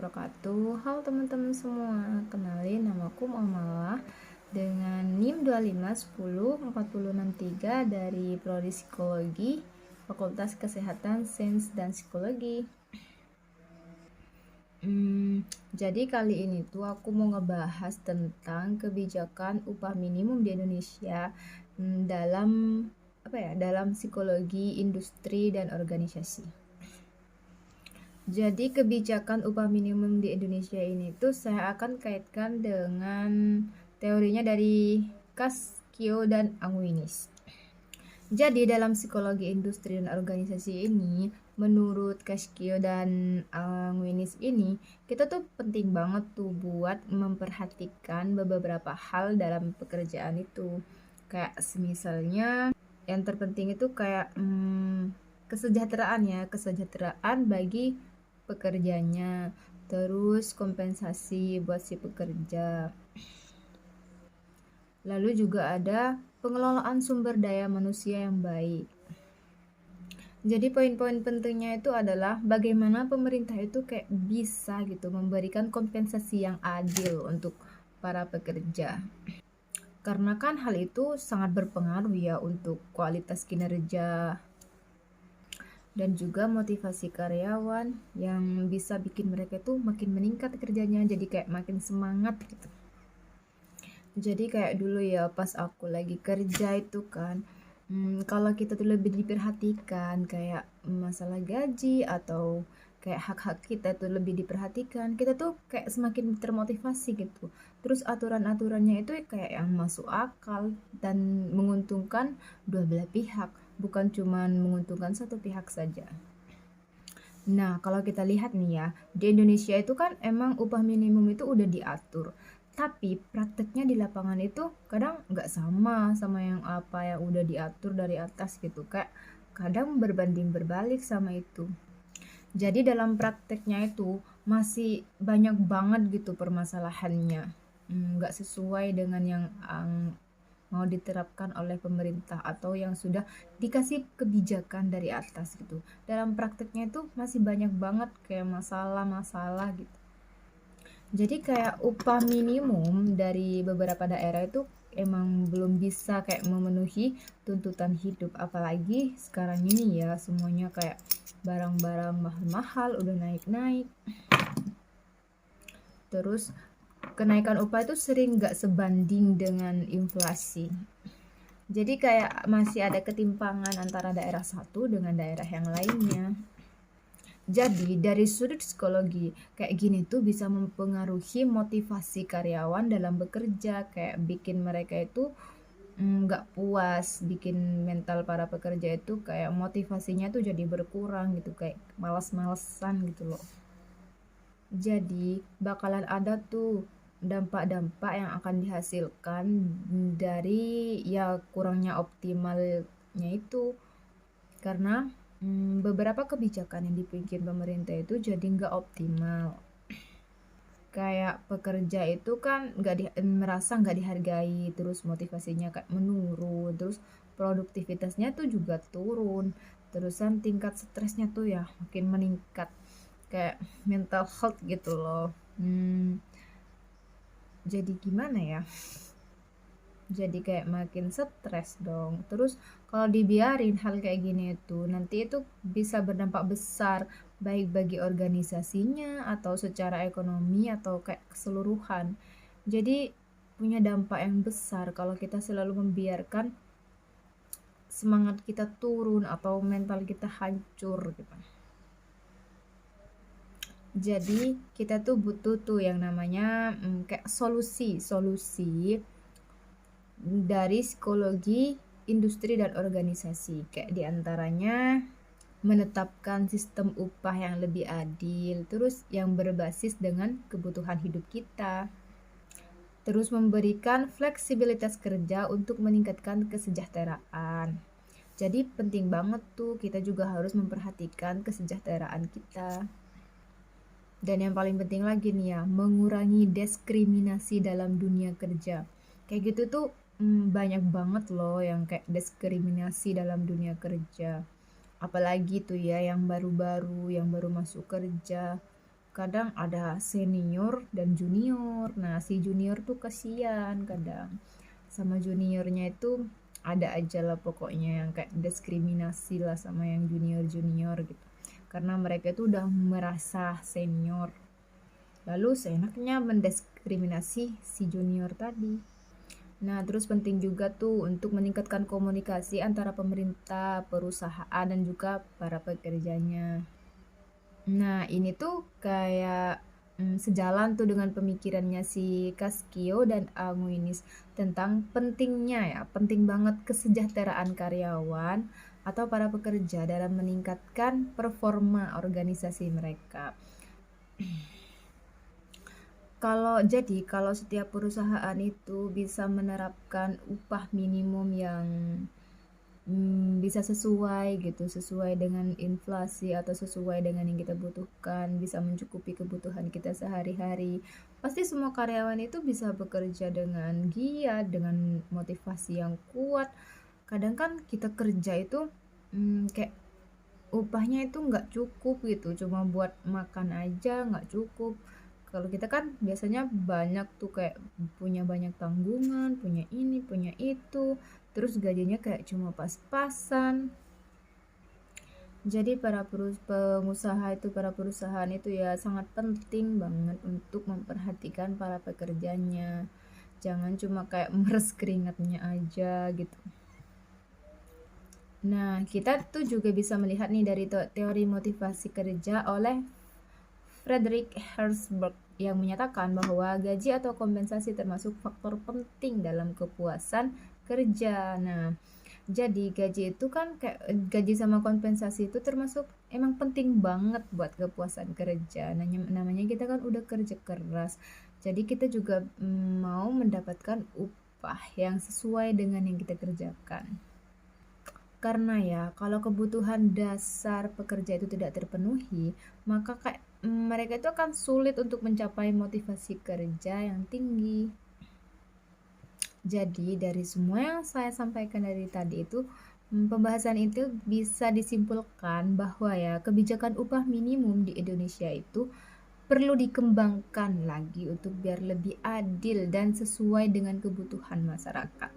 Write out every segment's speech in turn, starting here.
wabarakatuh. Halo teman-teman semua, kenalin namaku Muamalah dengan NIM 2510463 dari Prodi Psikologi, Fakultas Kesehatan, Sains dan Psikologi. Jadi kali ini tuh aku mau ngebahas tentang kebijakan upah minimum di Indonesia dalam dalam psikologi, industri dan organisasi. Jadi kebijakan upah minimum di Indonesia ini tuh saya akan kaitkan dengan teorinya dari Kaskio dan Anguinis. Jadi dalam psikologi industri dan organisasi ini, menurut Kaskio dan Anguinis ini, kita tuh penting banget tuh buat memperhatikan beberapa hal dalam pekerjaan itu. Kayak misalnya yang terpenting itu kayak kesejahteraan bagi pekerjanya, terus kompensasi buat si pekerja. Lalu juga ada pengelolaan sumber daya manusia yang baik. Jadi poin-poin pentingnya itu adalah bagaimana pemerintah itu kayak bisa gitu memberikan kompensasi yang adil untuk para pekerja. Karena kan hal itu sangat berpengaruh ya untuk kualitas kinerja dan juga motivasi karyawan yang bisa bikin mereka tuh makin meningkat kerjanya, jadi kayak makin semangat gitu. Jadi kayak dulu ya pas aku lagi kerja itu kan, kalau kita tuh lebih diperhatikan kayak masalah gaji atau kayak hak-hak kita tuh lebih diperhatikan, kita tuh kayak semakin termotivasi gitu. Terus aturan-aturannya itu kayak yang masuk akal dan menguntungkan dua belah pihak, bukan cuma menguntungkan satu pihak saja. Nah, kalau kita lihat nih ya, di Indonesia itu kan emang upah minimum itu udah diatur. Tapi prakteknya di lapangan itu kadang nggak sama yang apa yang udah diatur dari atas gitu. Kayak kadang berbanding berbalik sama itu. Jadi dalam prakteknya itu masih banyak banget gitu permasalahannya. Nggak sesuai dengan yang mau diterapkan oleh pemerintah atau yang sudah dikasih kebijakan dari atas gitu. Dalam prakteknya itu masih banyak banget kayak masalah-masalah gitu. Jadi kayak upah minimum dari beberapa daerah itu emang belum bisa kayak memenuhi tuntutan hidup, apalagi sekarang ini ya semuanya kayak barang-barang mahal-mahal udah naik-naik. Terus kenaikan upah itu sering gak sebanding dengan inflasi. Jadi kayak masih ada ketimpangan antara daerah satu dengan daerah yang lainnya. Jadi dari sudut psikologi kayak gini tuh bisa mempengaruhi motivasi karyawan dalam bekerja, kayak bikin mereka itu nggak puas, bikin mental para pekerja itu kayak motivasinya tuh jadi berkurang gitu, kayak malas-malesan gitu loh. Jadi bakalan ada tuh dampak-dampak yang akan dihasilkan dari ya kurangnya optimalnya itu, karena beberapa kebijakan yang dibikin pemerintah itu jadi nggak optimal. Kayak pekerja itu kan merasa nggak dihargai, terus motivasinya kayak menurun, terus produktivitasnya tuh juga turun, terusan tingkat stresnya tuh ya makin meningkat, kayak mental health gitu loh. Jadi gimana ya, jadi kayak makin stres dong. Terus kalau dibiarin hal kayak gini itu nanti itu bisa berdampak besar baik bagi organisasinya atau secara ekonomi atau kayak keseluruhan. Jadi punya dampak yang besar kalau kita selalu membiarkan semangat kita turun atau mental kita hancur gitu. Jadi kita tuh butuh tuh yang namanya kayak solusi dari psikologi, industri dan organisasi. Kayak diantaranya menetapkan sistem upah yang lebih adil, terus yang berbasis dengan kebutuhan hidup kita. Terus memberikan fleksibilitas kerja untuk meningkatkan kesejahteraan. Jadi penting banget tuh kita juga harus memperhatikan kesejahteraan kita. Dan yang paling penting lagi nih ya, mengurangi diskriminasi dalam dunia kerja. Kayak gitu tuh banyak banget loh yang kayak diskriminasi dalam dunia kerja. Apalagi tuh ya yang baru-baru, yang baru masuk kerja. kadang ada senior dan junior. Nah, si junior tuh kasihan kadang sama juniornya itu, ada aja lah pokoknya yang kayak diskriminasi lah sama yang junior-junior gitu. Karena mereka itu udah merasa senior. Lalu seenaknya mendiskriminasi si junior tadi. Nah, terus penting juga tuh untuk meningkatkan komunikasi antara pemerintah, perusahaan, dan juga para pekerjanya. Nah, ini tuh kayak sejalan tuh dengan pemikirannya si Kaskio dan Amuinis tentang pentingnya ya, penting banget kesejahteraan karyawan atau para pekerja dalam meningkatkan performa organisasi mereka. Kalau setiap perusahaan itu bisa menerapkan upah minimum yang bisa sesuai gitu, sesuai dengan inflasi atau sesuai dengan yang kita butuhkan, bisa mencukupi kebutuhan kita sehari-hari. Pasti semua karyawan itu bisa bekerja dengan giat, dengan motivasi yang kuat. Kadang kan kita kerja itu kayak upahnya itu nggak cukup gitu, cuma buat makan aja nggak cukup. Kalau kita kan biasanya banyak tuh kayak punya banyak tanggungan, punya ini, punya itu, terus gajinya kayak cuma pas-pasan. Jadi para perusahaan itu ya sangat penting banget untuk memperhatikan para pekerjanya. Jangan cuma kayak meres keringatnya aja gitu. Nah, kita tuh juga bisa melihat nih dari teori motivasi kerja oleh Frederick Herzberg yang menyatakan bahwa gaji atau kompensasi termasuk faktor penting dalam kepuasan kerja. Nah, jadi gaji itu kan kayak gaji sama kompensasi itu termasuk emang penting banget buat kepuasan kerja. Namanya kita kan udah kerja keras. Jadi kita juga mau mendapatkan upah yang sesuai dengan yang kita kerjakan. Karena ya, kalau kebutuhan dasar pekerja itu tidak terpenuhi, maka kayak mereka itu akan sulit untuk mencapai motivasi kerja yang tinggi. Jadi dari semua yang saya sampaikan dari tadi itu, pembahasan itu bisa disimpulkan bahwa ya kebijakan upah minimum di Indonesia itu perlu dikembangkan lagi untuk biar lebih adil dan sesuai dengan kebutuhan masyarakat.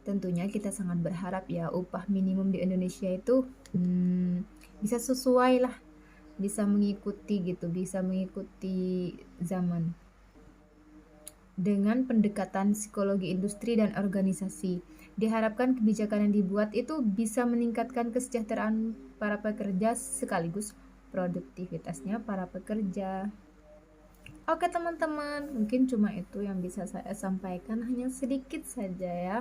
Tentunya kita sangat berharap ya upah minimum di Indonesia itu bisa sesuai lah, bisa mengikuti gitu, bisa mengikuti zaman. Dengan pendekatan psikologi industri dan organisasi, diharapkan kebijakan yang dibuat itu bisa meningkatkan kesejahteraan para pekerja sekaligus produktivitasnya para pekerja. Oke teman-teman, mungkin cuma itu yang bisa saya sampaikan, hanya sedikit saja ya.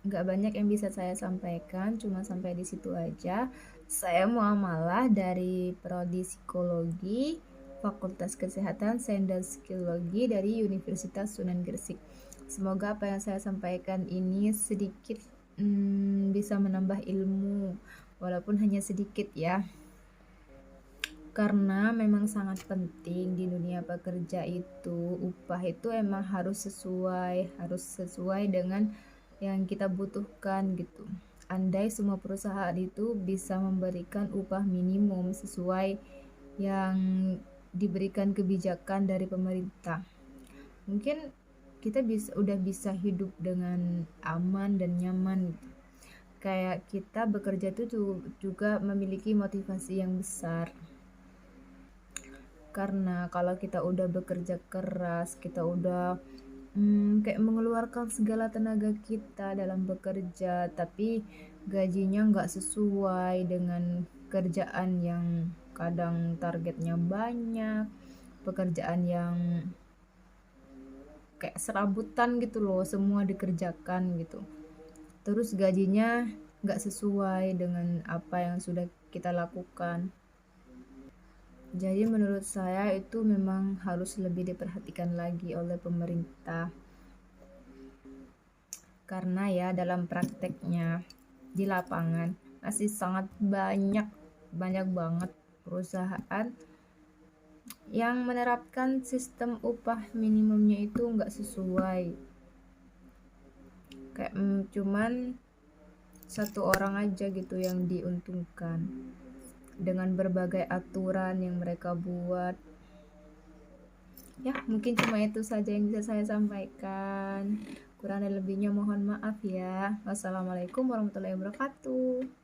Nggak banyak yang bisa saya sampaikan, cuma sampai di situ aja. Saya Muamalah dari Prodi Psikologi, Fakultas Kesehatan Sains dan Psikologi dari Universitas Sunan Gresik. Semoga apa yang saya sampaikan ini sedikit bisa menambah ilmu, walaupun hanya sedikit ya. Karena memang sangat penting di dunia pekerja itu, upah itu emang harus sesuai dengan yang kita butuhkan gitu. Andai semua perusahaan itu bisa memberikan upah minimum sesuai yang diberikan kebijakan dari pemerintah, mungkin kita udah bisa hidup dengan aman dan nyaman gitu. Kayak kita bekerja itu juga memiliki motivasi yang besar. Karena kalau kita udah bekerja keras, kita udah kayak mengeluarkan segala tenaga kita dalam bekerja, tapi gajinya nggak sesuai dengan kerjaan yang kadang targetnya banyak, pekerjaan yang kayak serabutan gitu loh, semua dikerjakan gitu. Terus gajinya nggak sesuai dengan apa yang sudah kita lakukan. Jadi menurut saya itu memang harus lebih diperhatikan lagi oleh pemerintah. Karena ya dalam prakteknya di lapangan masih sangat banyak banget perusahaan yang menerapkan sistem upah minimumnya itu nggak sesuai. Kayak cuman satu orang aja gitu yang diuntungkan. dengan berbagai aturan yang mereka buat. Ya, mungkin cuma itu saja yang bisa saya sampaikan. Kurang dan lebihnya mohon maaf ya. Wassalamualaikum warahmatullahi wabarakatuh.